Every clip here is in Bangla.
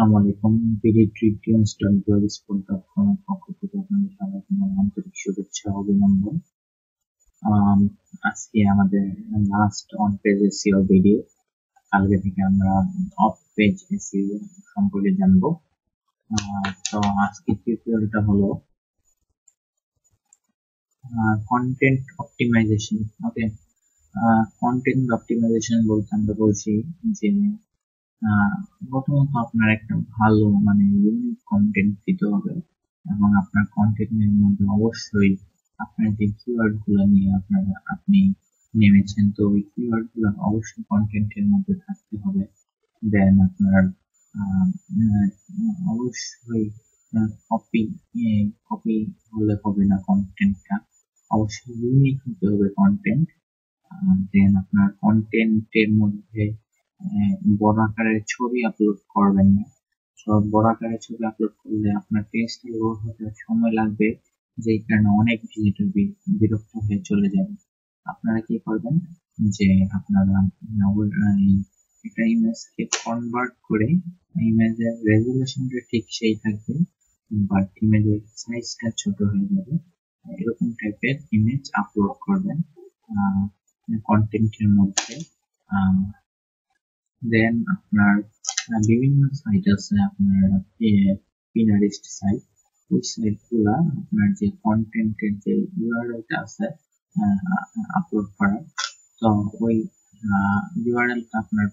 আসসালামু আলাইকুম। pdtributes.blogspot.com এর পক্ষ থেকে আপনাদের সবাইকে আন্তরিক শুভেচ্ছা ও অভিনন্দন। আজকে আমাদের last on page SEO video. কালকে থেকে আমরা অফ পেজ এসইও সম্পর্কে জানবো। তো আজকে টিউটোরিয়ালটা হলো কন্টেন্ট অপটিমাইজেশন। ওকে, কন্টেন্ট অপটিমাইজেশন বলতে আমরা বলছি যে প্রথমত আপনার একটা ভালো ইউনিক কন্টেন্ট দিতে হবে এবং আপনার কন্টেন্টের মধ্যে অবশ্যই আপনার যে কিওয়ার্ড গুলো নিয়ে আপনি নেমেছেন, তো ওই কিওয়ার্ড গুলো অবশ্যই কন্টেন্টের মধ্যে থাকতে হবে। দেন আপনার অবশ্যই কপি কপি হলে হবে না, কন্টেন্টটা অবশ্যই ইউনিক হতে হবে কন্টেন্ট। দেন আপনার কন্টেন্টের মধ্যে বড় আকারের ছবি আপলোড করবেন না। সব বড় আকারের ছবি আপলোড করলে আপনার পেজটা লোড হতে সময় লাগবে, যেই কারণে অনেক ভিজিটর বিরক্ত হয়ে চলে যাবে। আপনারা কি করবেন যে আপনারা একটা ইমেজকে কনভার্ট করে ইমেজের রেজুলেশনটা ঠিক সেই থাকবে, বাট ইমেজের সাইজটা ছোট হয়ে যাবে, এরকম টাইপের ইমেজ আপলোড করবেন কন্টেন্টের মধ্যে। দেন আপনার বিভিন্ন সাইট আছে, আপনার পিনারেস্ট সাইট, ওই সাইটগুলা আপনার যে কন্টেন্টের যে ইউআরএলটা আছে আপলোড করার, তো ওই ইউআরএলটা আপনার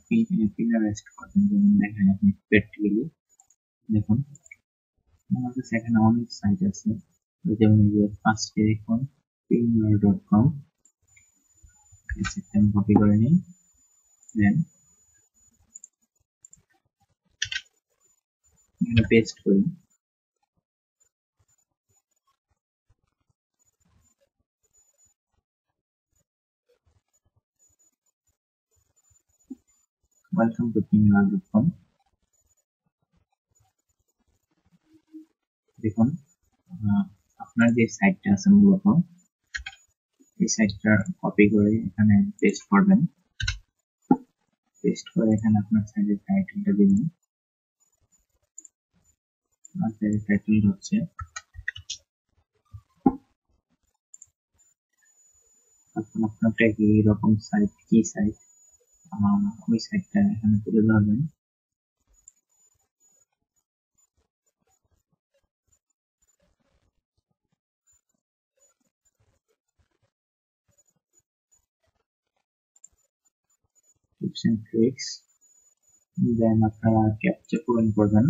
পিনারেস্ট করবেন। যেমন দেখেন আপনি প্র্যাকটিক্যালি দেখুন আমার কাছে এখানে অনেক সাইট আছে, যেমন এই যে ফার্স্টে দেখুন pinware.com, আমি কপি করে নিই, দেন পেস্ট করি। Welcome to pinware.com। দেখুন আপনার যে সাইটটা আছে মূলত এই সাইটটা কপি করে এখানে পেস্ট করবেন। পেস্ট করে এখানে আপনার সাইটের টাইটেলটা দিবেন। আপনার টাইটেল হচ্ছে আপনারটা কি রকম সাইট, কি সাইট, ওই সাইটটা এখানে তুলে ধরবেন। টিপস এন্ড ট্রিক্স, দেন আপনারা ক্যাপচা পূরণ করবেন।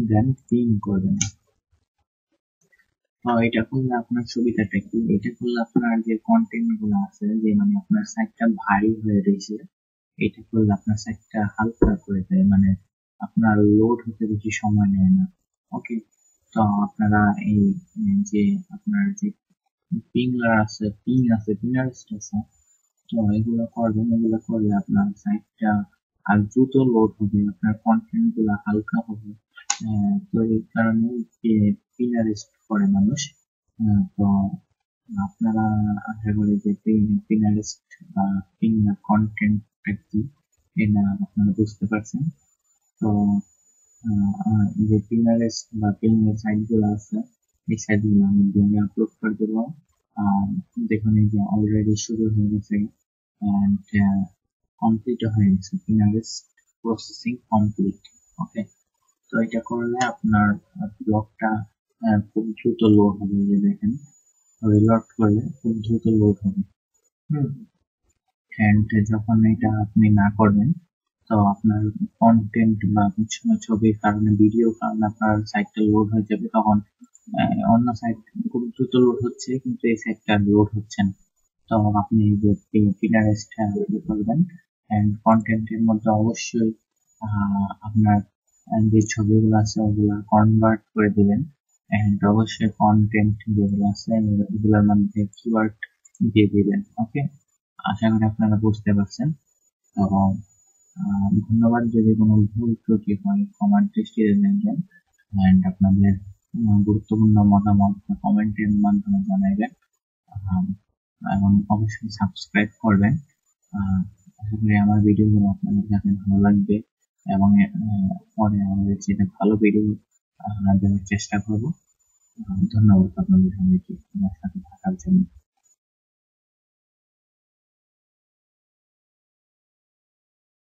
দেন পিন করবেন। এটা করলে আপনার সুবিধাটা কি, এটা করলে আপনার যে কন্টেন্ট গুলো আছে, যে আপনার সাইটটা ভারী হয়ে রয়েছে, এটা করলে আপনার সাইটটা হালকা করে দেয়, আপনার লোড হতে বেশি সময় নেয় না। ওকে, তো আপনারা এই যে আপনার যে পিনারেস্ট আছে, তো এগুলো করবেন। এগুলো করলে আপনার সাইটটা আর দ্রুত লোড হবে, আপনার কন্টেন্ট গুলা হালকা হবে। তো এই কারণে পিনারেস্ট করে মানুষ। তো আপনারা আশা করি যে পিনারেস্ট বা পিনার কন্টেন্টটা কি এটা আপনারা বুঝতে পারছেন। তো যে পিনারেস্ট বা পিনের সাইট গুলো আছে, এই সাইট গুলো আমি আপলোড করে দেবো। দেখুন এই যে অলরেডি শুরু হয়ে গেছে and কমপ্লিট হয়ে গেছে, পিনারেস্ট প্রসেসিং কমপ্লিট। ওকে, তো এটা করলে আপনার ব্লগটা খুব দ্রুত লোড হবে। এই যে দেখেন রিলোড করলে খুব দ্রুত লোড হবে। এন্ড যখন এটা আপনি না করবেন, তো আপনার কন্টেন্ট বা ছবির কারণে, ভিডিওর কারণে আপনার সাইটটা লোড হয়ে যাবে, তখন অন্য সাইট খুব দ্রুত লোড হচ্ছে কিন্তু এই সাইটটা লোড হচ্ছে না। তো আপনি যে পিনারেস্টটা করবেন এন্ড কন্টেন্টের মধ্যে অবশ্যই আপনার যে ছবিগুলো আছে ওগুলা কনভার্ট করে দিবেন এন্ড অবশ্যই কন্টেন্ট যেগুলো আছে এগুলোর মধ্যে কিওয়ার্ড দিয়ে দিবেন। ওকে, আশা করি আপনারা বুঝতে পারছেন। তো ধন্যবাদ। যদি কোনো ভুল ত্রুটি হয় কমেন্ট দৃষ্টিতে দেখবেন এন্ড আপনাদের গুরুত্বপূর্ণ মতামত কমেন্টের মাধ্যমে জানাবেন এবং অবশ্যই সাবস্ক্রাইব করবেন। আশা করি আমার ভিডিওগুলো আপনাদের কাছে ভালো লাগবে এবং পরে আমাদের যেটা ভালো ভিডিও দেওয়ার চেষ্টা করব। ধন্যবাদ আপনাদের সবাইকে আমার সাথে থাকার জন্য।